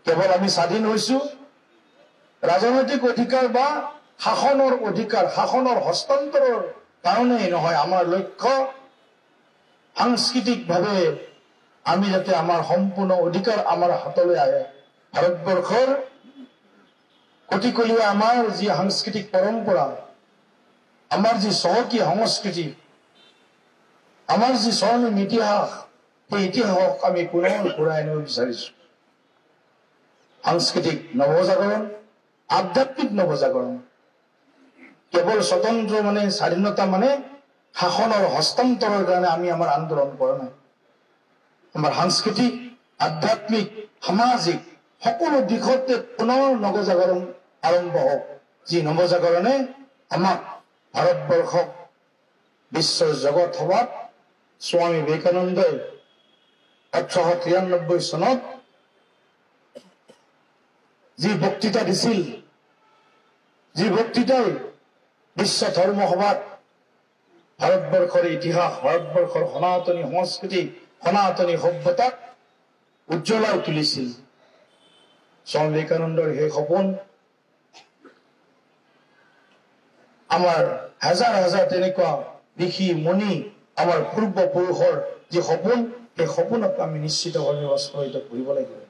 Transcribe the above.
কেৱল আমি স্বাধীন হৈছো ৰাজনৈতিক অধিকাৰ বা শাসনৰ অধিকাৰ, শাসনৰ হস্তান্তৰৰ কাৰণেই নহয়, আমাৰ লক্ষ্য সাংস্কৃতিকভাৱে আমি যাতে আমাৰ সম্পূৰ্ণ অধিকাৰ আমাৰ হাতলৈ আহে। ভাৰতবৰ্ষৰ কটিকলীয়া আমাৰ যি সাংস্কৃতিক পৰম্পৰা, আমাৰ যি চহকী সংস্কৃতি, আমাৰ যি স্বৰ্ণিম ইতিহাস, সেই ইতিহাসক আমি পুনৰ ঘূৰাই আনিব বিচাৰিছো। সাংস্কৃতিক নৱজাগৰণ, আধ্যাত্মিক নৱজাগৰণ। কেৱল স্বতন্ত্ৰ মানে স্বাধীনতা মানে শাসনৰ হস্তান্তৰৰ কাৰণে আমি আমাৰ আন্দোলন কৰা নাই। আমাৰ সাংস্কৃতিক, আধ্যাত্মিক, সামাজিক সকলো দিশতে পুনৰ নৱজাগৰণ আৰম্ভ হওক, যি নৱজাগৰণে আমাক ভাৰতবৰ্ষক বিশ্বৰ জগত সভাত স্বামী বিবেকানন্দই 1893 চনত যি বক্তৃতা দিছিল, যি বক্তৃতাই বিশ্ব ধৰ্ম সভাত ভাৰতবৰ্ষৰ ইতিহাস, ভাৰতবৰ্ষৰ সনাতনী সংস্কৃতি, সনাতনী সভ্যতাক উজ্জ্বলাই তুলিছিল। স্বামী বিবেকানন্দৰ সেই সপোন আমাৰ হাজাৰ হাজাৰ তেনেকুৱা ঋষি মুনি, আমাৰ পূৰ্বপুৰুষৰ যি সপোন, সেই সপোনক আমি নিশ্চিতভাৱে বাস্তৱায়িত কৰিব লাগিব।